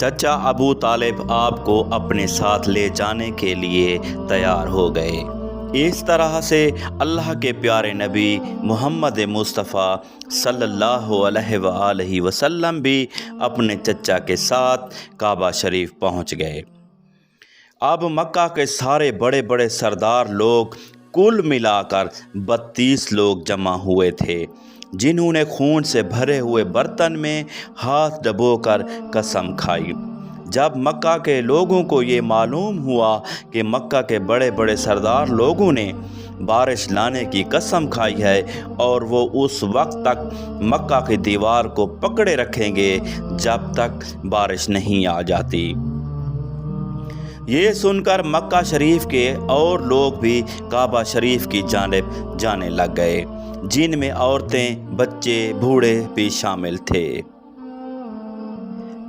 چچا ابو طالب آپ کو اپنے ساتھ لے جانے کے لیے تیار ہو گئے۔ اس طرح سے اللہ کے پیارے نبی محمد مصطفیٰ صلی اللہ علیہ وآلہ وسلم بھی اپنے چچا کے ساتھ کعبہ شریف پہنچ گئے۔ اب مکہ کے سارے بڑے بڑے سردار لوگ کل ملا کر 32 لوگ جمع ہوئے تھے، جنہوں نے خون سے بھرے ہوئے برتن میں ہاتھ ڈبو کر قسم کھائی۔ جب مکہ کے لوگوں کو یہ معلوم ہوا کہ مکہ کے بڑے بڑے سردار لوگوں نے بارش لانے کی قسم کھائی ہے اور وہ اس وقت تک مکہ کی دیوار کو پکڑے رکھیں گے جب تک بارش نہیں آ جاتی، یہ سن کر مکہ شریف کے اور لوگ بھی کعبہ شریف کی جانب جانے لگ گئے، جن میں عورتیں، بچے، بوڑھے بھی شامل تھے۔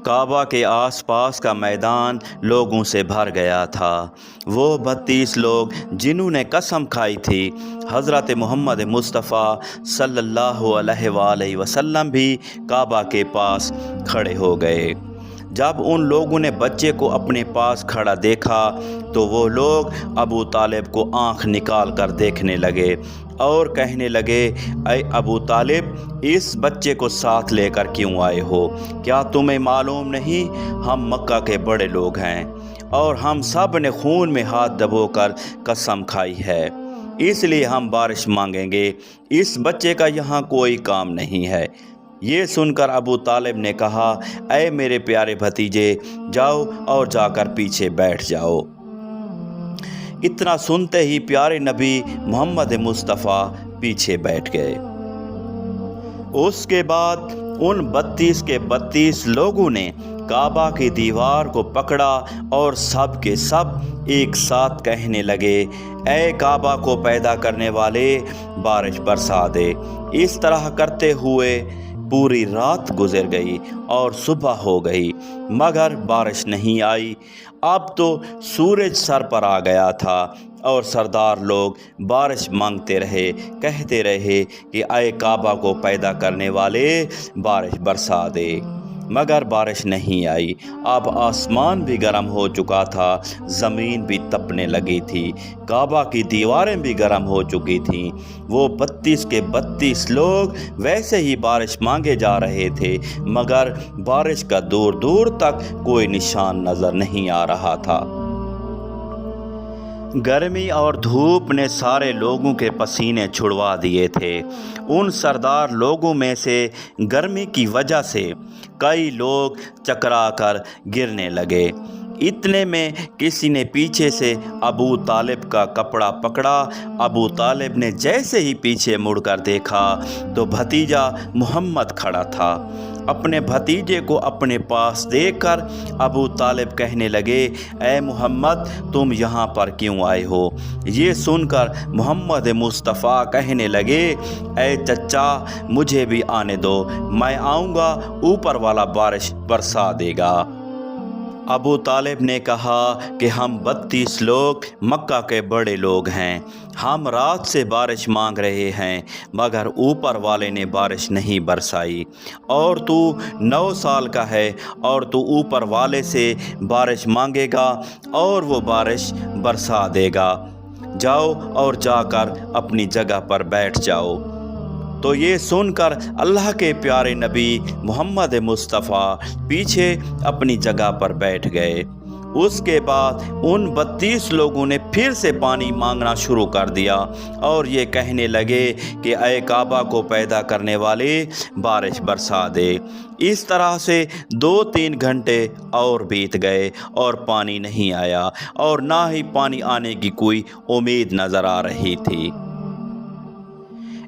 کعبہ کے آس پاس کا میدان لوگوں سے بھر گیا تھا۔ وہ 32 لوگ جنہوں نے قسم کھائی تھی حضرت محمد مصطفیٰ صلی اللہ علیہ وآلہ وسلم بھی کعبہ کے پاس کھڑے ہو گئے۔ جب ان لوگوں نے بچے کو اپنے پاس کھڑا دیکھا تو وہ لوگ ابو طالب کو آنکھ نکال کر دیکھنے لگے اور کہنے لگے، اے ابو طالب، اس بچے کو ساتھ لے کر کیوں آئے ہو؟ کیا تمہیں معلوم نہیں ہم مکہ کے بڑے لوگ ہیں اور ہم سب نے خون میں ہاتھ ڈبو کر قسم کھائی ہے، اس لیے ہم بارش مانگیں گے، اس بچے کا یہاں کوئی کام نہیں ہے۔ یہ سن کر ابو طالب نے کہا، اے میرے پیارے بھتیجے، جاؤ اور جا کر پیچھے بیٹھ جاؤ۔ اتنا سنتے ہی پیارے نبی محمد مصطفیٰ پیچھے بیٹھ گئے۔ اس کے بعد ان 32 کے 32 لوگوں نے کعبہ کی دیوار کو پکڑا اور سب کے سب ایک ساتھ کہنے لگے، اے کعبہ کو پیدا کرنے والے، بارش برسا دے۔ اس طرح کرتے ہوئے پوری رات گزر گئی اور صبح ہو گئی، مگر بارش نہیں آئی۔ اب تو سورج سر پر آ گیا تھا اور سردار لوگ بارش مانگتے رہے، کہتے رہے کہ اے کعبہ کو پیدا کرنے والے، بارش برسا دے، مگر بارش نہیں آئی۔ اب آسمان بھی گرم ہو چکا تھا، زمین بھی تپنے لگی تھی، کعبہ کی دیواریں بھی گرم ہو چکی تھیں۔ وہ 32 کے 32 لوگ ویسے ہی بارش مانگے جا رہے تھے، مگر بارش کا دور دور تک کوئی نشان نظر نہیں آ رہا تھا۔ گرمی اور دھوپ نے سارے لوگوں کے پسینے چھڑوا دیے تھے۔ ان سردار لوگوں میں سے گرمی کی وجہ سے کئی لوگ چکرا کر گرنے لگے۔ اتنے میں کسی نے پیچھے سے ابو طالب کا کپڑا پکڑا۔ ابو طالب نے جیسے ہی پیچھے مڑ کر دیکھا تو بھتیجا محمد کھڑا تھا۔ اپنے بھتیجے کو اپنے پاس دیکھ کر ابو طالب کہنے لگے، اے محمد، تم یہاں پر کیوں آئے ہو؟ یہ سن کر محمد مصطفیٰ کہنے لگے، اے چچا، مجھے بھی آنے دو، میں آؤں گا، اوپر والا بارش برسا دے گا۔ ابو طالب نے کہا کہ ہم 32 لوگ مکہ کے بڑے لوگ ہیں، ہم رات سے بارش مانگ رہے ہیں، مگر اوپر والے نے بارش نہیں برسائی، اور تو 9 سال کا ہے اور تو اوپر والے سے بارش مانگے گا اور وہ بارش برسا دے گا، جاؤ اور جا کر اپنی جگہ پر بیٹھ جاؤ۔ تو یہ سن کر اللہ کے پیارے نبی محمد مصطفیٰ پیچھے اپنی جگہ پر بیٹھ گئے۔ اس کے بعد ان 32 لوگوں نے پھر سے پانی مانگنا شروع کر دیا اور یہ کہنے لگے کہ اے کعبہ کو پیدا کرنے والے، بارش برسا دے۔ اس طرح سے 2-3 گھنٹے اور بیت گئے اور پانی نہیں آیا، اور نہ ہی پانی آنے کی کوئی امید نظر آ رہی تھی۔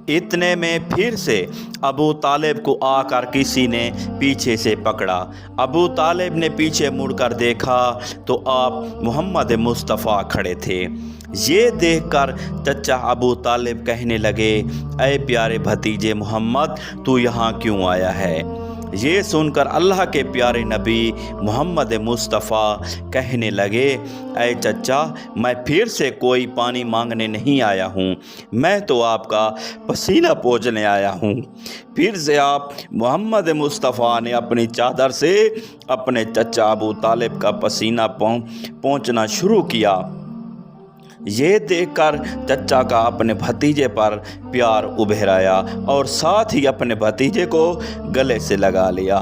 اتنے میں پھر سے ابو طالب کو آ کر کسی نے پیچھے سے پکڑا۔ ابو طالب نے پیچھے مڑ کر دیکھا تو آپ محمد مصطفیٰ کھڑے تھے۔ یہ دیکھ کر چچا ابو طالب کہنے لگے، اے پیارے بھتیجے محمد، تو یہاں کیوں آیا ہے؟ یہ سن کر اللہ کے پیارے نبی محمد مصطفیٰ کہنے لگے، اے چچا، میں پھر سے کوئی پانی مانگنے نہیں آیا ہوں، میں تو آپ کا پسینہ پوچھنے آیا ہوں۔ پھر سے آپ محمد مصطفیٰ نے اپنی چادر سے اپنے چچا ابو طالب کا پسینہ پوچھنا شروع کیا۔ یہ دیکھ کر چچا کا اپنے بھتیجے پر پیار ابھر آیا اور ساتھ ہی اپنے بھتیجے کو گلے سے لگا لیا۔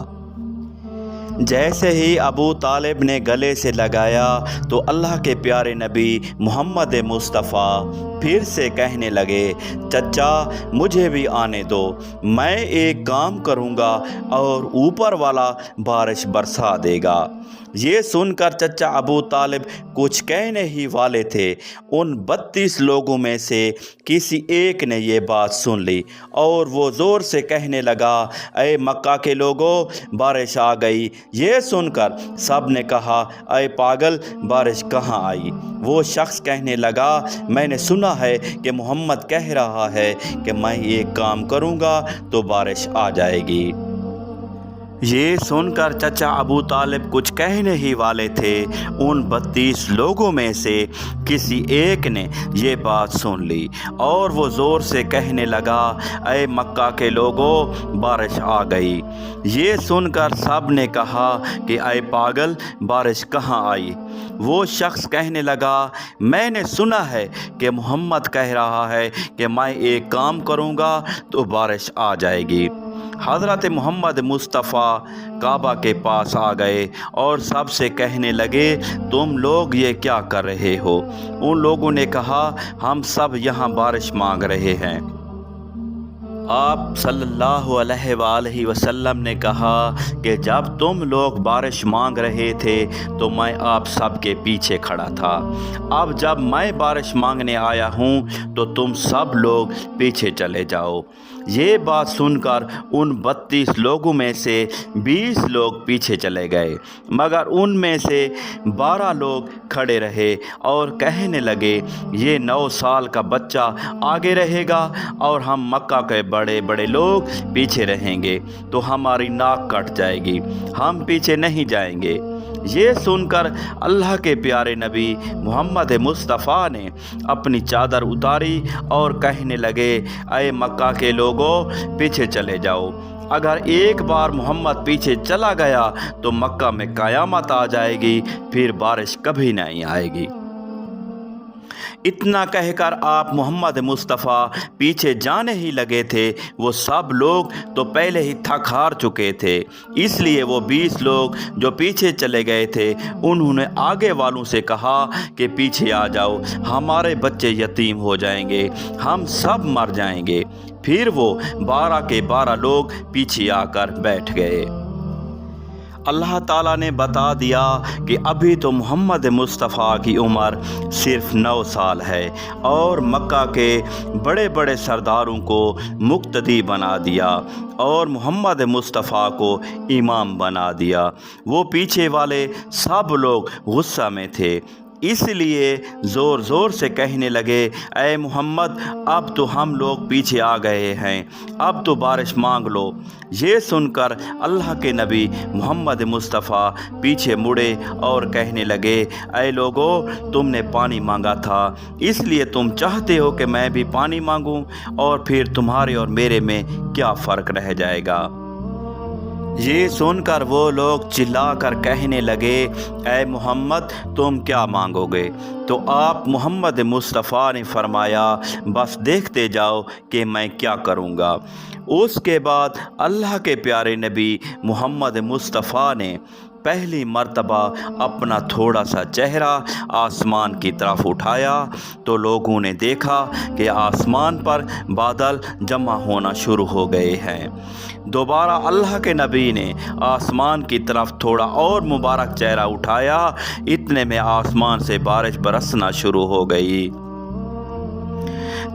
جیسے ہی ابو طالب نے گلے سے لگایا تو اللہ کے پیارے نبی محمد مصطفیٰ پھر سے کہنے لگے، چچا مجھے بھی آنے دو، میں ایک کام کروں گا اور اوپر والا بارش برسا دے گا۔ یہ سن کر چچا ابو طالب کچھ کہنے ہی والے تھے، ان 32 لوگوں میں سے کسی ایک نے یہ بات سن لی اور وہ زور سے کہنے لگا، اے مکہ کے لوگوں، بارش آ گئی۔ یہ سن کر سب نے کہا، اے پاگل، بارش کہاں آئی؟ وہ شخص کہنے لگا، میں نے سنا ہے کہ محمد کہہ رہا ہے کہ میں ایک کام کروں گا تو بارش آ جائے گی۔ یہ سن کر چچا ابو طالب کچھ کہنے ہی والے تھے، ان 32 لوگوں میں سے کسی ایک نے یہ بات سن لی اور وہ زور سے کہنے لگا، اے مکہ کے لوگوں، بارش آ گئی۔ یہ سن کر سب نے کہا کہ اے پاگل، بارش کہاں آئی؟ وہ شخص کہنے لگا، میں نے سنا ہے کہ محمد کہہ رہا ہے کہ میں ایک کام کروں گا تو بارش آ جائے گی۔ حضرت محمد مصطفیٰ کعبہ کے پاس آ گئے اور سب سے کہنے لگے، تم لوگ یہ کیا کر رہے ہو؟ ان لوگوں نے کہا، ہم سب یہاں بارش مانگ رہے ہیں۔ آپ صلی اللہ علیہ وآلہ وسلم نے کہا کہ جب تم لوگ بارش مانگ رہے تھے تو میں آپ سب کے پیچھے کھڑا تھا، اب جب میں بارش مانگنے آیا ہوں تو تم سب لوگ پیچھے چلے جاؤ۔ یہ بات سن کر ان 32 لوگوں میں سے 20 لوگ پیچھے چلے گئے، مگر ان میں سے 12 لوگ کھڑے رہے اور کہنے لگے، یہ 9 سال کا بچہ آگے رہے گا اور ہم مکہ کے بڑے بڑے لوگ پیچھے رہیں گے تو ہماری ناک کٹ جائے گی، ہم پیچھے نہیں جائیں گے۔ یہ سن کر اللہ کے پیارے نبی محمد مصطفیٰ نے اپنی چادر اتاری اور کہنے لگے، اے مکہ کے لوگوں، پیچھے چلے جاؤ۔ اگر ایک بار محمد پیچھے چلا گیا تو مکہ میں قیامت آ جائے گی، پھر بارش کبھی نہیں آئے گی۔ اتنا کہہ کر آپ محمد مصطفیٰ پیچھے جانے ہی لگے تھے، وہ سب لوگ تو پہلے ہی تھک ہار چکے تھے، اس لیے وہ 20 لوگ جو پیچھے چلے گئے تھے انہوں نے آگے والوں سے کہا کہ پیچھے آ جاؤ، ہمارے بچے یتیم ہو جائیں گے، ہم سب مر جائیں گے۔ پھر وہ 12 کے 12 لوگ پیچھے آ کر بیٹھ گئے۔ اللہ تعالیٰ نے بتا دیا کہ ابھی تو محمد مصطفیٰ کی عمر صرف 9 سال ہے اور مکہ کے بڑے بڑے سرداروں کو مقتدی بنا دیا اور محمد مصطفیٰ کو امام بنا دیا۔ وہ پیچھے والے سب لوگ غصہ میں تھے، اس لیے زور زور سے کہنے لگے، اے محمد، اب تو ہم لوگ پیچھے آ گئے ہیں، اب تو بارش مانگ لو۔ یہ سن کر اللہ کے نبی محمد مصطفیٰ پیچھے مڑے اور کہنے لگے، اے لوگو، تم نے پانی مانگا تھا، اس لیے تم چاہتے ہو کہ میں بھی پانی مانگوں، اور پھر تمہارے اور میرے میں کیا فرق رہ جائے گا؟ یہ سن کر وہ لوگ چلا کر کہنے لگے، اے محمد، تم کیا مانگو گے؟ تو آپ محمد مصطفیٰ نے فرمایا، بس دیکھتے جاؤ کہ میں کیا کروں گا۔ اس کے بعد اللہ کے پیارے نبی محمد مصطفیٰ نے پہلی مرتبہ اپنا تھوڑا سا چہرہ آسمان کی طرف اٹھایا تو لوگوں نے دیکھا کہ آسمان پر بادل جمع ہونا شروع ہو گئے ہیں۔ دوبارہ اللہ کے نبی نے آسمان کی طرف تھوڑا اور مبارک چہرہ اٹھایا، اتنے میں آسمان سے بارش برسنا شروع ہو گئی۔